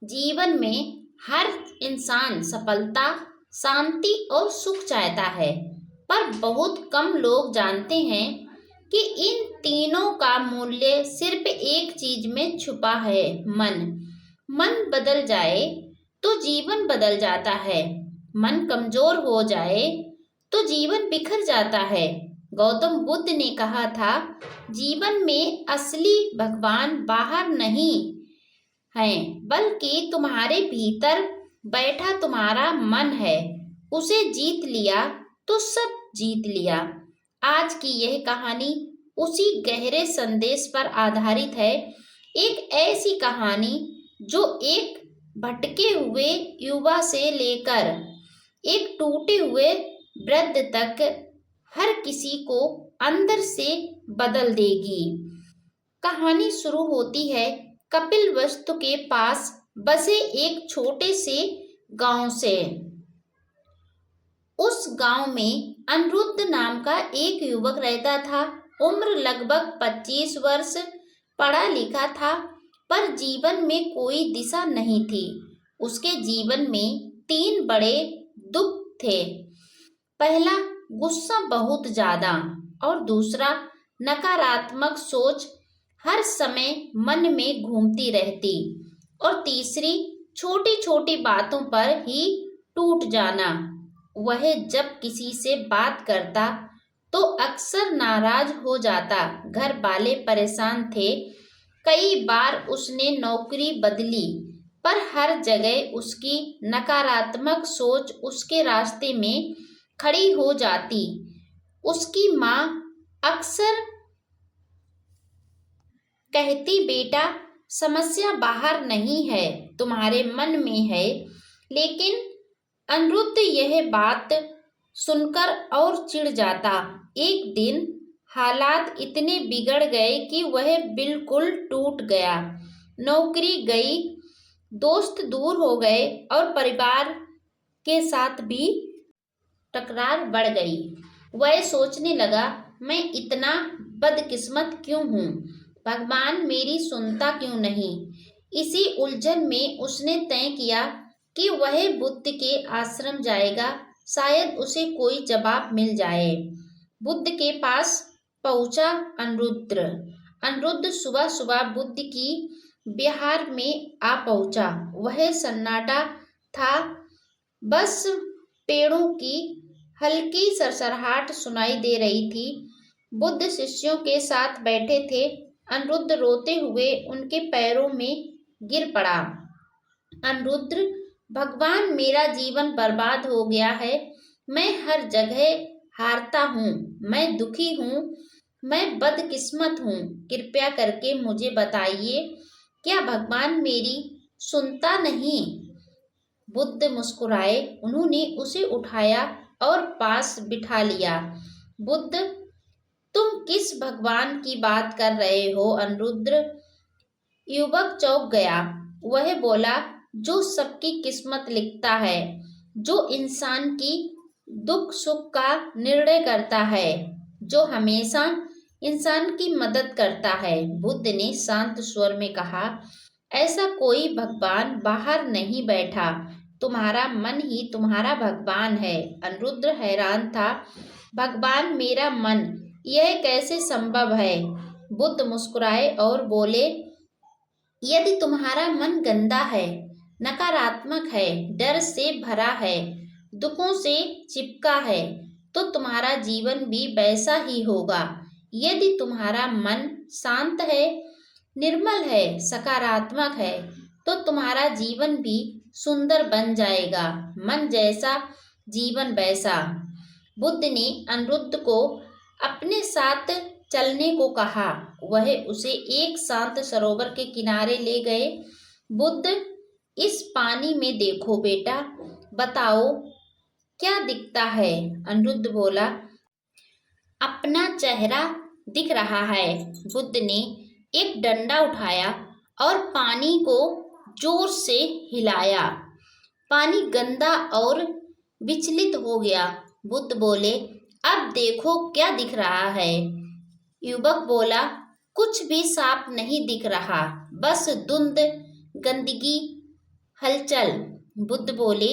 जीवन में हर इंसान सफलता, शांति और सुख चाहता है, पर बहुत कम लोग जानते हैं कि इन तीनों का मूल्य सिर्फ एक चीज में छुपा है, मन। मन बदल जाए तो जीवन बदल जाता है। मन कमजोर हो जाए तो जीवन बिखर जाता है। गौतम बुद्ध ने कहा था, जीवन में असली भगवान बाहर नहीं है, बल्कि तुम्हारे भीतर बैठा तुम्हारा मन है। उसे जीत लिया तो सब जीत लिया। आज की यह कहानी उसी गहरे संदेश पर आधारित है। एक ऐसी कहानी जो एक भटके हुए युवा से लेकर एक टूटे हुए वृद्ध तक हर किसी को अंदर से बदल देगी। कहानी शुरू होती है कपिलवस्तु के पास बसे एक छोटे से गांव से। उस गांव में अनिरुद्ध नाम का एक युवक रहता था। उम्र लगभग 25 वर्ष, पढ़ा लिखा था, पर जीवन में कोई दिशा नहीं थी। उसके जीवन में 3 बड़े दुख थे। पहला, गुस्सा बहुत ज्यादा, और दूसरा, नकारात्मक सोच हर समय मन में घूमती रहती, और तीसरी, छोटी छोटी बातों पर ही टूट जाना। वह जब किसी से बात करता तो अक्सर नाराज हो जाता। घर वाले परेशान थे। कई बार उसने नौकरी बदली, पर हर जगह उसकी नकारात्मक सोच उसके रास्ते में खड़ी हो जाती। उसकी माँ अक्सर कहती, बेटा, समस्या बाहर नहीं है, तुम्हारे मन में है। लेकिन अनिरुद्ध यह बात सुनकर और चिढ़ जाता। एक दिन हालात इतने बिगड़ गए कि वह बिल्कुल टूट गया। नौकरी गई, दोस्त दूर हो गए, और परिवार के साथ भी टकरार बढ़ गई। वह सोचने लगा, मैं इतना बदकिस्मत क्यों हूँ? भगवान मेरी सुनता क्यों नहीं? इसी उलझन में उसने तय किया कि वह बुद्ध के आश्रम जाएगा। शायद उसे कोई जवाब मिल जाए। बुद्ध के पास पहुंचा अनिरुद्ध। अनिरुद्ध सुबह सुबह बुद्ध की विहार में आ पहुंचा। वह सन्नाटा था, बस पेड़ों की हल्की सरसराहट सुनाई दे रही थी। बुद्ध शिष्यों के साथ बैठे थे। अनिरुद्ध रोते हुए उनके पैरों में गिर पड़ा। अनिरुद्ध, भगवान, मेरा जीवन बर्बाद हो गया है। मैं हर जगह हारता हूँ। मैं दुखी हूँ। मैं बदकिस्मत हूँ। कृपया करके मुझे बताइए, क्या भगवान मेरी सुनता नहीं? बुद्ध मुस्कुराए। उन्होंने उसे उठाया और पास बिठा लिया। बुद्ध, तुम किस भगवान की बात कर रहे हो अनिरुद्ध? युवक चौंक गया। वह बोला, जो सबकी किस्मत लिखता है, जो इंसान की दुख सुख का निर्णय करता है, जो हमेशा इंसान की मदद करता है। बुद्ध ने शांत स्वर में कहा, ऐसा कोई भगवान बाहर नहीं बैठा। तुम्हारा मन ही तुम्हारा भगवान है। अनिरुद्ध हैरान था। भगवान मेरा मन, यह कैसे संभव है? बुद्ध मुस्कुराए और बोले, यदि तुम्हारा मन गंदा है, नकारात्मक है, डर से भरा है, दुखों से चिपका है, तो तुम्हारा जीवन भी वैसा ही होगा। यदि तुम्हारा मन शांत है, निर्मल है, सकारात्मक है, तो तुम्हारा जीवन भी सुंदर बन जाएगा। मन जैसा, जीवन वैसा। बुद्ध ने अनिरुद्ध को अपने साथ चलने को कहा। वह उसे एक शांत सरोवर के किनारे ले गए। बुद्ध, इस पानी में देखो बेटा, बताओ क्या दिखता है? अनिरुद्ध बोला, अपना चेहरा दिख रहा है। बुद्ध ने एक डंडा उठाया और पानी को जोर से हिलाया। पानी गंदा और विचलित हो गया। बुद्ध बोले, अब देखो क्या दिख रहा है? युवक बोला, कुछ भी साफ नहीं दिख रहा, बस धुंध, गंदगी हलचल। बुद्ध बोले,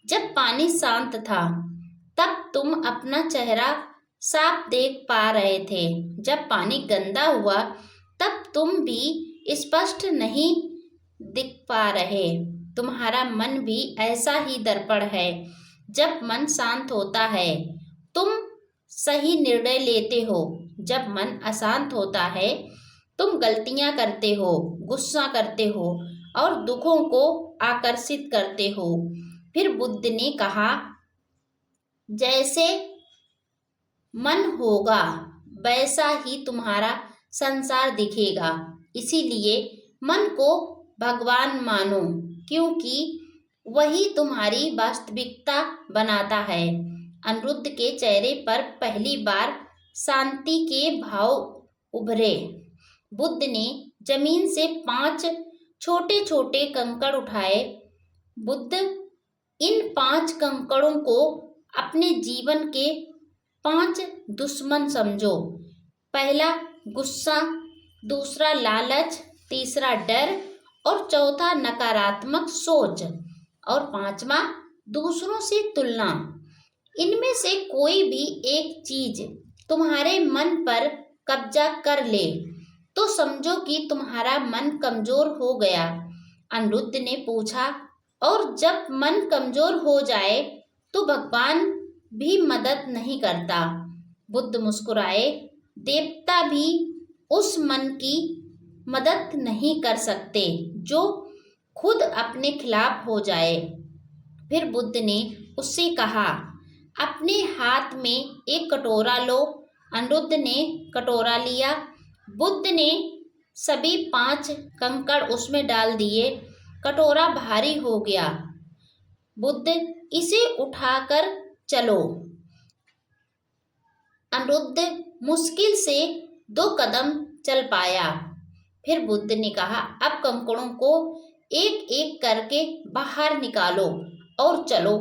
जब पानी शांत था तब तुम अपना चेहरा साफ देख पा रहे थे। जब पानी गंदा हुआ तब तुम भी स्पष्ट नहीं दिख पा रहे। तुम्हारा मन भी ऐसा ही दर्पण है। जब मन शांत होता है तुम सही निर्णय लेते हो। जब मन अशांत होता है तुम गलतियां करते हो, गुस्सा करते हो और दुखों को आकर्षित करते हो। फिर बुद्ध ने कहा, जैसे मन होगा वैसा ही तुम्हारा संसार दिखेगा। इसीलिए मन को भगवान मानो, क्योंकि वही तुम्हारी वास्तविकता बनाता है। अनिरुद्ध के चेहरे पर पहली बार शांति के भाव उभरे। बुद्ध ने जमीन से 5 छोटे छोटे कंकड़ उठाए। बुद्ध, इन 5 कंकड़ों को अपने जीवन के 5 दुश्मन समझो। पहला गुस्सा, दूसरा लालच, तीसरा डर और चौथा नकारात्मक सोच और 5वां दूसरों से तुलना। इनमें से कोई भी एक चीज तुम्हारे मन पर कब्जा कर ले तो समझो कि तुम्हारा मन कमजोर हो गया। अनिरुद्ध ने पूछा, और जब मन कमजोर हो जाए तो भगवान भी मदद नहीं करता? बुद्ध मुस्कुराए, देवता भी उस मन की मदद नहीं कर सकते जो खुद अपने खिलाफ हो जाए। फिर बुद्ध ने उससे कहा, अपने हाथ में एक कटोरा लो। अनिरुद्ध ने कटोरा लिया। बुद्ध ने सभी 5 कंकड़ उसमें डाल दिए। कटोरा भारी हो गया। बुद्ध, इसे उठाकर चलो। अनिरुद्ध मुश्किल से 2 कदम चल पाया। फिर बुद्ध ने कहा, अब कंकड़ों को एक एक करके बाहर निकालो और चलो।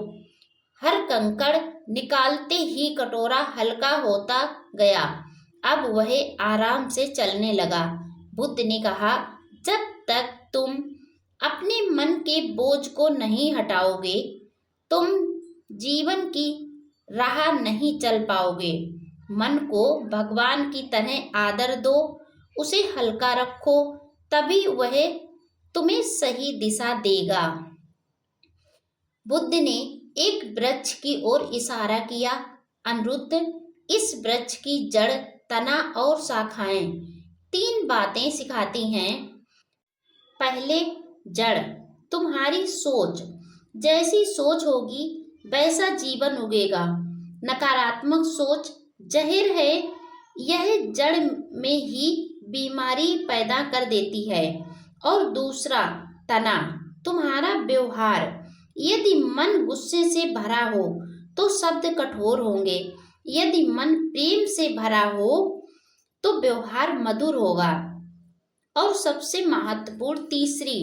हर कंकड़ निकालते ही कटोरा हल्का होता गया। अब वह आराम से चलने लगा। बुद्ध ने कहा, जब तक तुम अपने मन के बोझ को नहीं हटाओगे तुम जीवन की राह नहीं चल पाओगे। मन को भगवान की तरह आदर दो, उसे हल्का रखो, तभी वह तुम्हें सही दिशा देगा। बुद्ध ने एक वृक्ष की ओर इशारा किया। अनिरुद्ध, इस वृक्ष की जड़, तना और शाखाएं 3 बातें सिखाती हैं। पहले जड़, तुम्हारी सोच। जैसी सोच होगी वैसा जीवन उगेगा। नकारात्मक सोच जहर है, यह जड़ में ही बीमारी पैदा कर देती है। और दूसरा तना, तुम्हारा व्यवहार। यदि मन गुस्से से भरा हो तो शब्द कठोर होंगे। यदि मन प्रेम से भरा हो तो व्यवहार मधुर होगा। और सबसे महत्वपूर्ण तीसरी,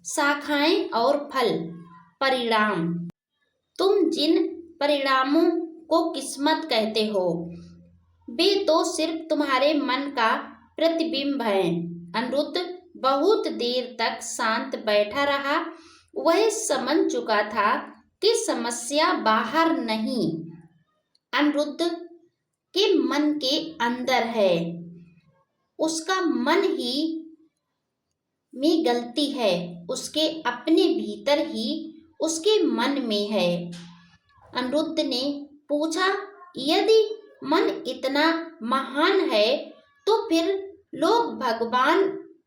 शाखाएं और फल, परिणाम। तुम जिन परिणामों को किस्मत कहते हो वे तो सिर्फ तुम्हारे मन का प्रतिबिंब है। अनिरुद्ध बहुत देर तक शांत बैठा रहा। वह समझ चुका था कि समस्या बाहर नहीं, अनिरुद्ध के मन के अंदर है। उसका मन ही में गलती है, उसके अपने भीतर ही उसके मन में है। अनिरुद्ध ने पूछा, यदि मन इतना महान है तो फिर लोग भगवान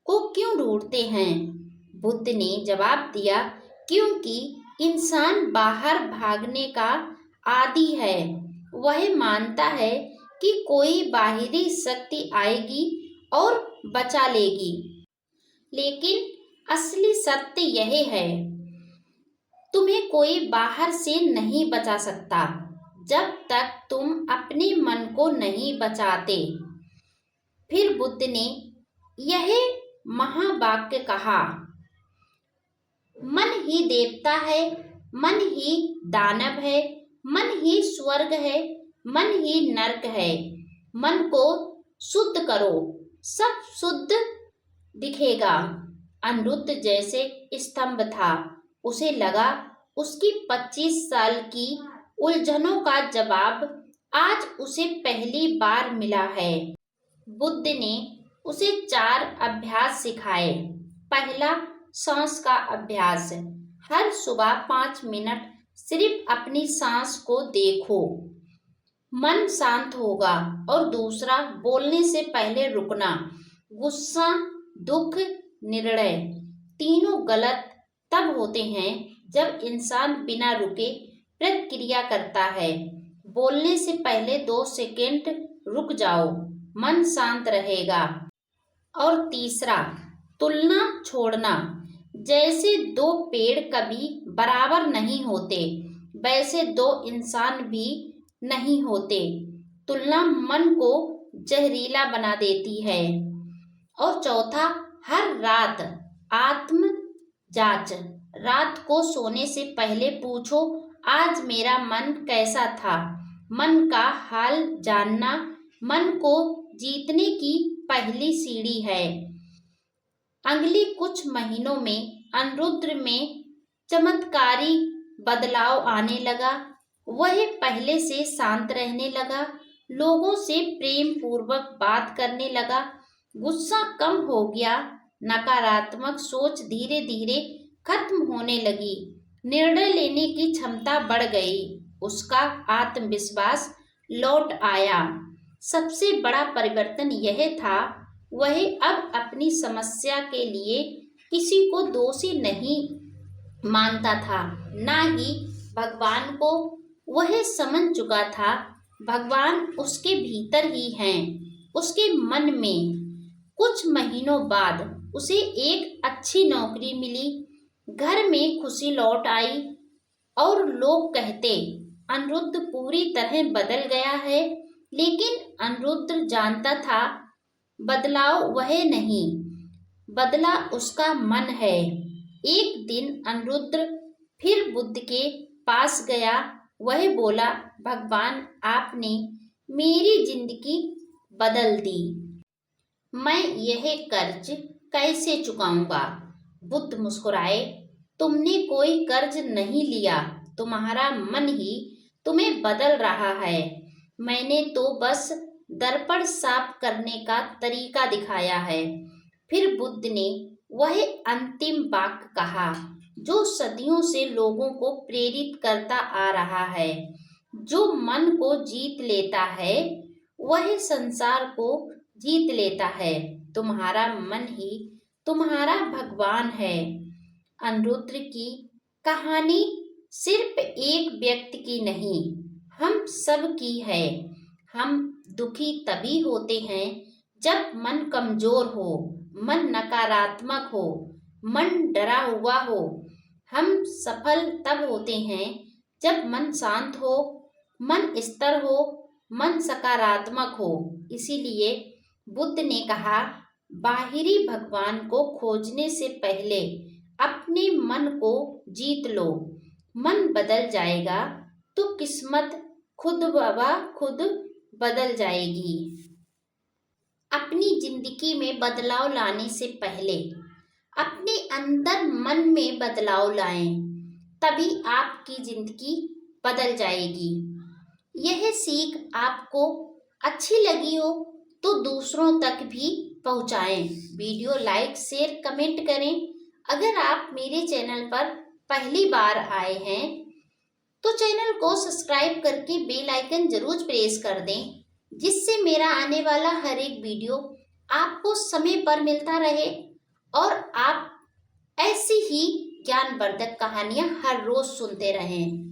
को क्यों ढूंढते हैं? बुद्ध ने जवाब दिया, क्योंकि इंसान बाहर भागने का आदी है। वह मानता है कि कोई बाहरी शक्ति आएगी और बचा लेगी। लेकिन असली सत्य यह है, तुम्हें कोई बाहर से नहीं बचा सकता जब तक तुम अपने मन को नहीं बचाते। फिर बुद्ध ने यह महावाक्य कहा, मन ही देवता है, मन ही दानव है, मन ही स्वर्ग है, मन ही नरक है। मन को शुद्ध करो, सब शुद्ध दिखेगा। अनिरुद्ध जैसे स्तंभ था, उसे लगा उसकी 25 साल की उलझनों का जवाब आज उसे पहली बार मिला है। बुद्ध ने उसे 4 अभ्यास सिखाए। पहला, सांस का अभ्यास। हर सुबह 5 मिनट सिर्फ अपनी सांस को देखो, मन शांत होगा। और दूसरा, बोलने से पहले रुकना। गुस्सा, दुख, निर्णय तीनों गलत तब होते हैं जब इंसान बिना रुके प्रतिक्रिया करता है। बोलने से पहले 2 सेकंड रुक जाओ, मन शांत रहेगा। और तीसरा, तुलना छोड़ना। जैसे 2 पेड़ कभी बराबर नहीं होते, वैसे 2 इंसान भी नहीं होते। तुलना मन को जहरीला बना देती है। और चौथा, हर रात आत्म जांच। रात को सोने से पहले पूछो, आज मेरा मन कैसा था। मन का हाल जानना मन को जीतने की पहली सीढ़ी है। अगले कुछ महीनों में अनिरुद्ध में चमत्कारी बदलाव आने लगा। वह पहले से शांत रहने लगा, लोगों से प्रेम पूर्वक बात करने लगा, गुस्सा कम हो गया, नकारात्मक सोच धीरे धीरे खत्म होने लगी, निर्णय लेने की क्षमता बढ़ गई, उसका आत्मविश्वास लौट आया। सबसे बड़ा परिवर्तन यह था, वह अब अपनी समस्या के लिए किसी को दोषी नहीं मानता था, ना ही भगवान को। वह समझ चुका था भगवान उसके भीतर ही हैं, उसके मन में। कुछ महीनों बाद उसे एक अच्छी नौकरी मिली, घर में खुशी लौट आई और लोग कहते अनिरुद्ध पूरी तरह बदल गया है। लेकिन अनिरुद्ध जानता था बदलाव वह नहीं, बदला उसका मन है। एक दिन अनिरुद्ध फिर बुद्ध के पास गया। वह बोला, भगवान, आपने मेरी जिंदगी बदल दी, मैं यह कर्ज कैसे चुकाऊंगा। बुद्ध मुस्कुराए, तुमने कोई कर्ज नहीं लिया, तुम्हारा मन ही तुम्हें बदल रहा है। मैंने तो बस दर्पण साफ करने का तरीका दिखाया है। फिर बुद्ध ने वह अंतिम वाक्य कहा जो सदियों से लोगों को प्रेरित करता आ रहा है, जो मन को जीत लेता है वह संसार को जीत लेता है। तुम्हारा मन ही तुम्हारा भगवान है। अनिरुद्ध की कहानी सिर्फ एक व्यक्ति की नहीं, हम सब की है। हम दुखी तभी होते हैं जब मन कमजोर हो, मन नकारात्मक हो, मन डरा हुआ हो। हम सफल तब होते हैं जब मन शांत हो, मन स्थिर हो, मन सकारात्मक हो। इसीलिए बुद्ध ने कहा, बाहरी भगवान को खोजने से पहले अपने मन को जीत लो। मन बदल जाएगा तो किस्मत खुद ब खुद बदल जाएगी। अपनी जिंदगी में बदलाव लाने से पहले अपने अंदर मन में बदलाव लाएं, तभी आपकी जिंदगी बदल जाएगी। यह सीख आपको अच्छी लगी हो तो दूसरों तक भी पहुंचाएं। वीडियो लाइक, शेयर, कमेंट करें। अगर आप मेरे चैनल पर पहली बार आए हैं तो चैनल को सब्सक्राइब करके बेल आइकन जरूर प्रेस कर दें, जिससे मेरा आने वाला हर एक वीडियो आपको समय पर मिलता रहे और आप ऐसी ही ज्ञानवर्धक कहानियां हर रोज सुनते रहें।